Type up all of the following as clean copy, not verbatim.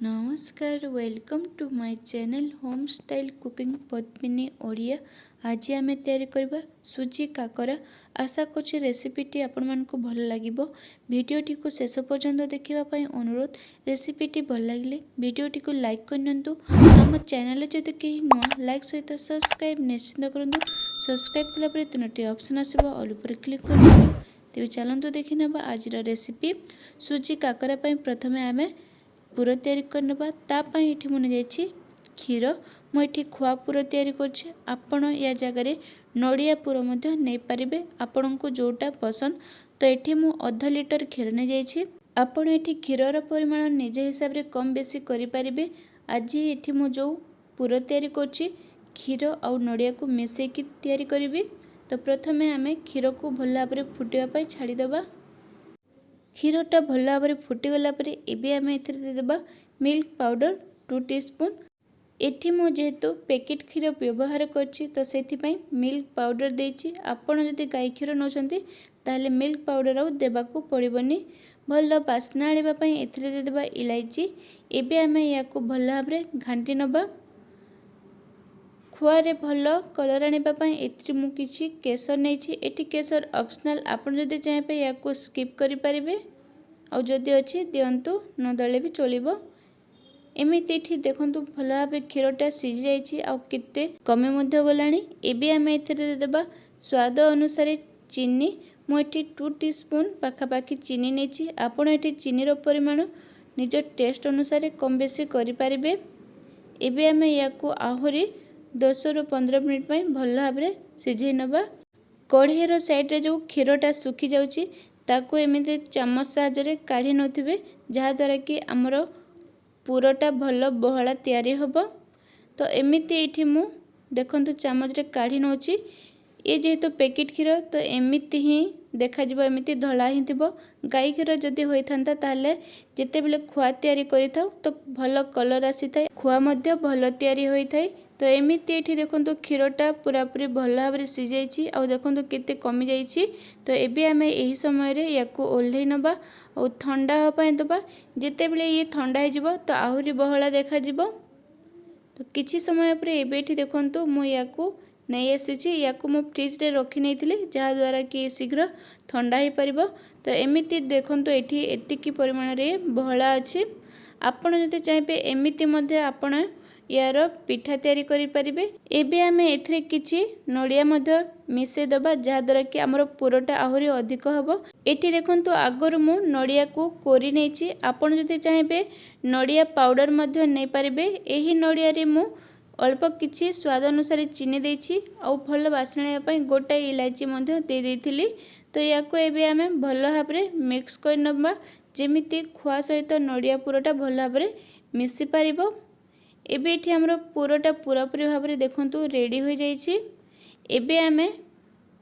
नमस्कार welcome to my channel home style cooking Padmini Odia. आज आम तैयारी करबा सुजी काकरा। आशा करछि रेसिपीटी आपण मानकु भल लागिबो। वीडियोटी को शेष पर्यंत देखिबा पई अनुरोध। रेसिपीटी भल लागिले वीडियोटी को लाइक करनियंतु। हम चैनल जदि केही नुआ लाइक सहित सब्सक्राइब निश्चित करंतु। सब्सक्राइब कला परे तीनोटी ऑप्शन आसीबो ऑल पर क्लिक करनियंतु। तेबे चलंतु देखि नेबा आजिर रेसिपी सुजी काकरा पई। प्रथमे आमे पूरा तैयारी करनबा। तापाई एठी मने जायछि क्षीर। मु एठी खुआ पूरा तैयारी करछि। आपण या जगह रे नडिया पूरा मध्ये नै परिबे आपनकु जोटा पसंद। तो एठी मु आधा लीटर क्षीर नै जायछि। आपण एठी क्षीरर परिमाण निज हिसाब रे कम बेसी करि परिबे। आज एठी मु जो पूरा तैयारी करछि क्षीर आ नडिया को मिसै कि तैयारी करिबी। तो प्रथमे आमे क्षीर को भल भाबरे फुटिबा पई छाडी देबा। क्षीरटा भल भाव फुटी गला परे एबे आमे एथिरे दे देबा मिल्क पाउडर 2 टीस्पून। एठी मु जेहेतु पैकेट क्षीर व्यवहार करछि तो सेथि पई मिल्क पाउडर देछि। आपण जदि गाय क्षीर नोचंती ताले मिल्क पाउडर आ देबा को पड़िबनी। भल बास्ना आनिबा पई एथिरे दे देबा इलायची। एबे आमे याको भल भाव घांटी नबा। खुआरे भल कलर आनिबा पई एथिरे मु किछि केसर नेछि। एठी केसर ऑप्शनल, आपण जदि चाहे याको स्किप करि परिबे आ जदि अछि दियंतु न दले भी चलिबो। एमिति एठी देखंतु भल भाबे क्षीरटा सिझि जाइछि आ केते कमे मध्ये गलानी। एबे आमे एथिरे दे देबा स्वाद अनुसार चीनी। मु एठी 2 टीस्पून पाखा पाखी चीनी नेछि। आपण एठी चीनी रो परिमाण निज टेस्ट अनुसार कम बेसी करि परिबे। एबे आमे याको आहुरी 10 रु 15 मिनिट पई भल भाबरे सिझै नबा। कढ़ी रो साइड रे जो क्षीरटा सुखी जाउछि ताको एमिते चम्मच साहाय्य काढ़ी नथिबे, जहा द्वारा कि हमर पूरटा भल बहला तैयारी होबो। तो एमिते एठी मु देखंतु चम्मच रे काढ़ी नोछि। ए जेहेतु पैकेट क्षीर तो एमिति ही देखा जिवो, एमिति धला ही थिबो। गाय क्षीर जदि होई थांता ताले जेते बेले खुआ तैयारी करिथाउ तो भल कलर आसी थाए, खुआ मध्ये भल तैयारी होई थाए। तो एमिति एठी देखंतु क्षीरटा पूरा पूरी भल भाबरे सिझाइछि आ देखंतु केते कमी जाइछि। तो एबे आमे एही समय रे याको ओल्हेइ नबा और ठंडा हो पय दबा। जेते बेले ये ठंडा हे जिवो तो आहुरी बहला देखा जिवो। तो किछि समय पर एबे एठी देखंतु मु याको नै आसीछि। याको मु फ्रिज रे रखि नैथिली, जहा द्वारा कि शीघ्र ठंडा हे परिबो। तो एमिति देखंतु एठी एतिकी परिमाण रे बहला अछि। आपण जदि चाहे एमिति मध्ये आपण यार पिठा तैयारी करि परिबे। एबे आमे एथिरे किछि नडिया मध्ये मिसे दबा, जहा द्वारा कि हमर पुरोटा आहुरी अधिक हबो। एठी देखंतु आगर मु नडिया को कोरि नैछि। आपण जदि चाहे नडिया पाउडर मध्ये नै परिबे। एही नडिया रे मु अल्प किछि स्वाद अनुसार चीनी देछि आ भल बासना पई गोटा इलायची मध्ये दे देथिली। तो याको एबे आमे भल भाबरे मिक्स कर नबा, जेमिति खुआ सहित नडिया पुरोटा भल भाबरे मिसी परिबो। एबे एठी हमर पुरोटा पूरा पूरी भाबरे देखंतु रेडी हो जाइछि। एबे आमे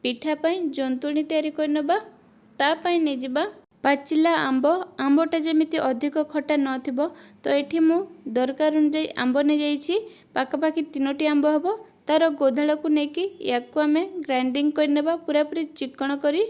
पिठा पई जंतुणी तैयारी कर नबा। ता पई नै जिबा पाचिला आंब। आंबटा जेमिति अधिक खटा न थिबो तो एठी मु दरकार अनुसार आंब नै जाइछि। पाका पाकी 3टी आंब हबो। तार गोधाळ को नेकी याको आमे ग्राइंडिंग कर नबा पूरा पूरी चिकन करी।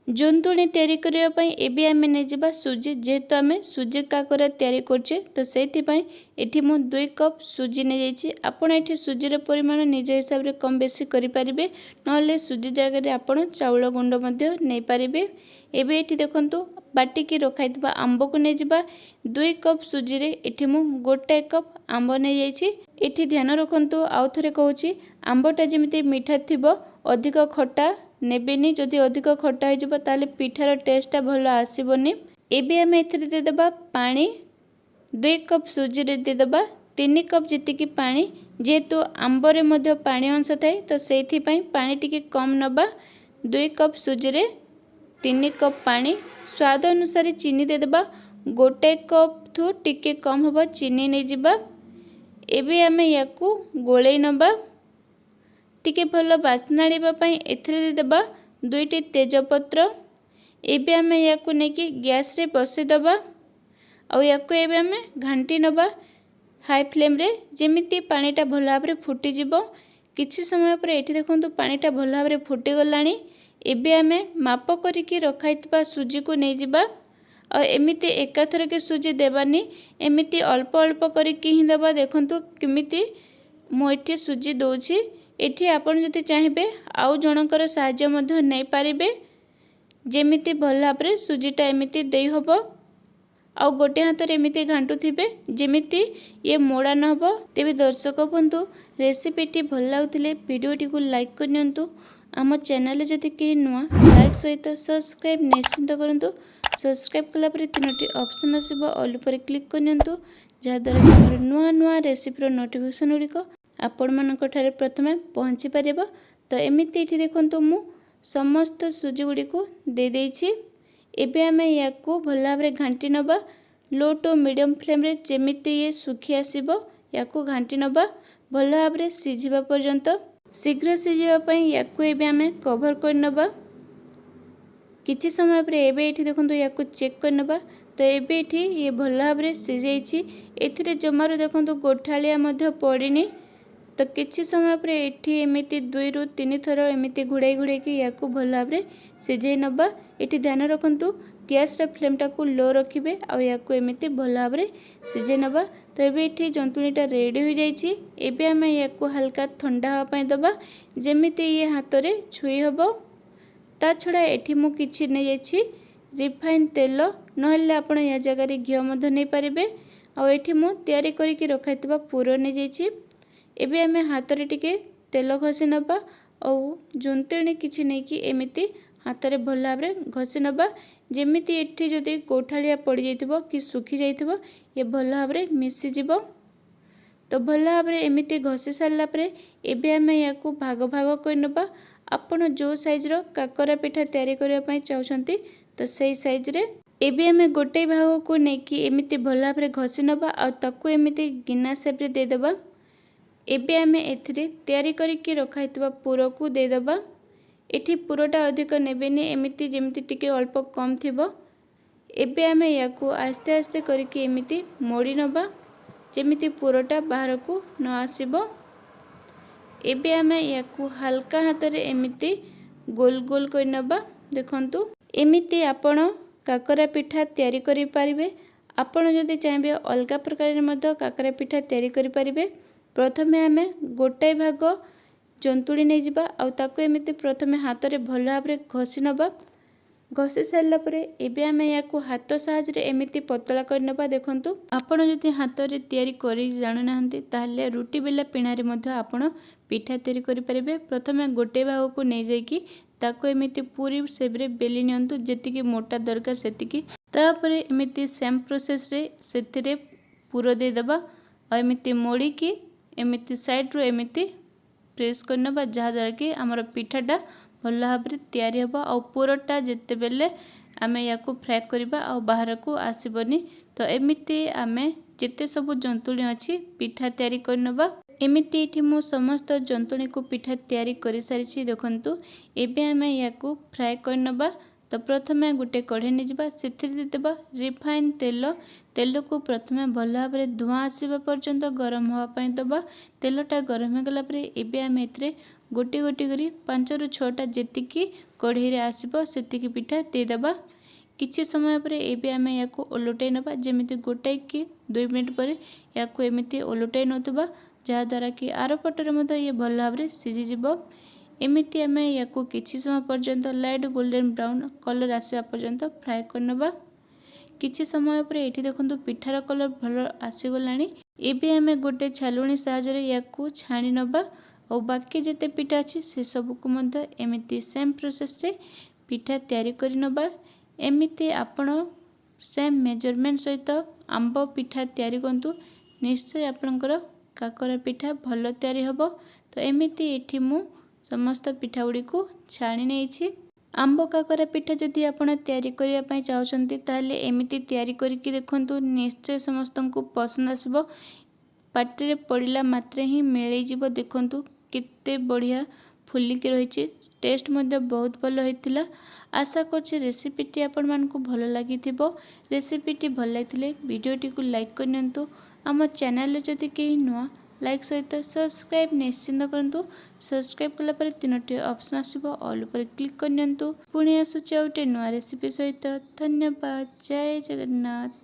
जंतुणी तैयारी करिया पई एबे आमे नै जिबा सुजी। जेहेतु आमे सुजी काकरा तैयारी करछे तो सेति पई एठी मु 2 कप सुजी नै जाइछि। आपण एठी सुजी रो परिमाण निज हिसाब रे कम बेसी करि परिबे, नले सुजी जगह रे आपण चाउल गुंड मध्ये नै परिबे। एबे एठी देखंतु बाटी की रखाइतबा आंब को नै जिबा। 2 कप सुजी रे एठी मु 1 कप आंब नै जाइछि। एठी ध्यान रखंतु आउ थरे कहूछि आंबटा जेमिति मीठा थिबो, अधिक खट्टा नेबेनी। जदि अधिक खट्टा हो जिवो ताले पिठार टेस्टटा भल आसीबोनी। एबे आमे एथिरे दे देबा पानी। 2 कप सुजी रे दे देबा 3 कप जितिकी पानी। जेहेतु आंब रे मध्ये पानी अंश थाए तो सेथि पई पानी टिके कम नबा। 2 कप सुजी रे 3 कप पानी। स्वाद अनुसार चीनी दे देबा। 1 कप थु टिके कम होबो चीनी नै जिबा। एबे आमे याकू गोळेई नबा। टिके भल बास्ना आनिबा पई एथिरे दे देबा 2टी तेजपत्र। एबे आमे याकू नेकी गैस रे बसै दबा आ याकू एबे आमे घांटी नबा हाई फ्लेम रे, जेमिति पानीटा भल भाबरे फुटी जिवो। किछि समय पर एठी देखंतु पानीटा भल भाबरे फुटी गलानी। एबे आमे माप करिकी रखाइतबा सुजी को नै जिबा और एमिति एकाथरके सुजी देबानी एमिति अल्प अल्प करके ही देबा। देखंतु केमिति मु एठी सुजी दउछि। एठी आपण जति चाहिबे आउ जनकर साहाय्य मध्य नै पारिबे जेमिति भल भाबरे सुजीटा एमिति देई हबो। आ गोटे हाथ रे एमिति घांटू थिबे जेमिति ये मोड़ा न हबो। तेबे दर्शक बंधु रेसिपीटी भल लागुथिले वीडियोटी को लाइक करनियंतु। आम चैनल जदि के नुआ लाइक सहित सब्सक्राइब निश्चिंत करंतु। सब्सक्राइब कला परे तीनोटी ऑप्शन आसीबो ऑल पर क्लिक करनियंतु जहा द्वारा कि हमर नुआ नुआ रेसिपी रो नोटिफिकेशन गुड़िको आपण मानक ठारे प्रथमे पहुंची परिबो। तो एमिति एठी देखंतु मु समस्त सुजी गुडी को दे देछि। एबे आमे याकू भल भाबरे घांटी नबा लो टू मीडियम फ्लेम रे जेमिति ये सुखी आसीबो याकू घांटी नबा भल भाबरे सिझिबा पर्यंत। शीघ्र सिझिबा पई याकू एबे आमे कवर कर नबा। किछि समय पर एबे एठी देखंतु याकू चेक कर नबा। तो एबे एठी ये भल भाबरे सिझैछि। एथिरे जमारो देखंतु गोठालिया मध्य पड़िनी। तो किछि समय पर एठी एमिति 2 रु 3 थर एमिति घुड़ाई घुड़ाई कि याकू भल भाबरे सिझै नबा। एठी ध्यान रखंतु गैस रे फ्लेम टा को लो रखिबे आ याकू एमिति भल भाबरे सिझै नबा। तो एबे एठी जंतुणीटा रेडी हो जाइछि। एबे आमे याकू हल्का ठंडा हवा पई दबा जेमिति ये हाथ रे छुई हबो। ता छड़ा एठी मु किछि नै जाइछि रिफाइन तेल नहले आपण या जगह रे घियो मध नै पारिबे। आ एठी मु तयारी करी कि रखाइतबा पूरो नै जाइछि। एबे आमे हाथ रे टिके तेल घसी नबा और जंतुणी किछि नै कि एमिति हाथ रे भल भाबरे घसी नबा जेमिति एठी जदि कोठालिया पड़ी जाइतबो कि सुखी जाइतबो ये भल भाबरे मिसी जिवो। तो भल भाबरे एमिति घसी सारला परे एबे आमे याकू भाग भाग कर नबा। आपण जो साइज रो काकरा पिठा तयारी करिया पई चाहउछंती तो सेही साइज रे एबे आमे गोटे भाग को नै कि एमिति भल भाबरे घसी नबा आ ताकू एमिति गिना शेप रे दे देबा। एबे आमे एथिरे तयारी करी कि रखाइतबा पूरो को दे देबा। एठी पूरोटा अधिक नेबेनी एमिति जेमिति टिके अल्प कम थिबो। एबे आमे याकू आस्ते आस्ते करी कि एमिति मोड़ी नबा जेमिति पूरोटा बाहर को न आसीबो। एबे आमे याकू हल्का हाथ रे एमिति गोल गोल कर नबा। देखंतु एमिति आपण काकरा पिठा तयारी करि पारिबे। आपण जदि चाहेबे अलगा प्रकार रे मध्य काकरा पिठा तयारी करि पारिबे। प्रथमे आमे गोटे भाग जंतुड़ी नै जिबा आ ताको एमिति प्रथमे हाथ रे भल भाबरे घसी नबा। घसी सारला परे एबे आमे याकू हाथ साहाय्य रे एमिति पतला कर नबा। देखंतु आपण जदि हाथ रे तयारी करि जानु नाहंती ताहले रुटी बेला पिणा रे मध्य आपण पिठा तयारी करि परिबे। प्रथमे गोटे भाग को नै जाई कि ताको एमिति पूरी शेप रे बेली नियंतु जेतिकी मोटा दरकार सेतिकी। तापरे एमिति सेम प्रोसेस रे सेतिरे पूरो दे दबा आ एमिति मोड़ी कि एमिति साइड रो एमिति प्रेस करनबा जहा द्वारा कि हमर पिठाटा भल भाबरे तयारी हबो आ पूरोटा जेते बेले आमे याकू फ्राई करबा आ बाहर को आसीबनी। तो एमिति आमे जेते सब जंतुणी अछि पिठा तयारी करनबा। एमिति एठी मु समस्त जंतुणी को पिठा तयारी करि सारिछि। देखंतु एबे आमे याकू फ्राई करनबा। तो प्रथमे गुटे कढ़े नै जिबा सेथिरे दे देबा रिफाइन तेल। तेल को प्रथमे भल भाबरे धुआं आसीबा पर्यंत गरम हवा पई दबा। तेलटा गरम हो गला परे एबे आमे एथिरे गोटी गोटी करी 5 रु 6 टा जेतिकी कढ़े रे आसीबो सेतिकी पिठा दे देबा। किछि समय परे एबे आमे याकू ओलटाई नबा जेमिति गोटाई कि 2 मिनिट परे याकू एमिति ओलटाई नतबा जहा द्वारा कि आरो पटरे मध ये भल भाबरे सिझि जिवो। एमिति आमे याकू किछि समय पर्यंत लाइट गोल्डन ब्राउन कलर आसीबा पर्यंत फ्राई करनबा। किछि समय पर एठी देखंतु पिठार कलर भल आसी गलानी। एबे आमे गोटे छालुणी साहाय्य रे याकू छाणी नबा और बाकी जेते पिठा अछि से सब को मध्य एमिति सेम प्रोसेस रे पिठा तयारी करि नबा। एमिति आपण सेम मेजरमेंट सहित आंबो पिठा तयारी करंतु निश्चय आपनकर काकरा पिठा भल तयारी हबो। तो एमिति एठी मु समस्त पिठा गुडी को छाणी नेछि। आंबो काकरा पिठा जदि आपण तयारी करिया पई चाहउछंती ताले एमिति तयारी करिकि देखंतु निश्चय समस्तंकु पसंद आसीबो। पाटी रे पड़िला मात्रे ही मेलै जिवो। देखंतु केते बढ़िया फुलिकी रहिछि। टेस्ट मध्ये बहुत भल होइतिला। आशा करछि रेसिपीटी आपण मानकु भल लागिथिबो। रेसिपीटी भल लागिथिले वीडियोटी को लाइक करनियंतु। आम चैनल जदि केही नुआ लाइक सहित सब्सक्राइब निश्चिंत करूँ। सब्सक्राइब कलापर 3टी ऑप्शन आसो ऑल पर क्लिक करनी। पुणी आसुचे गोटे नुआ रेसिपी सहित। धन्यवाद। जय जगन्नाथ।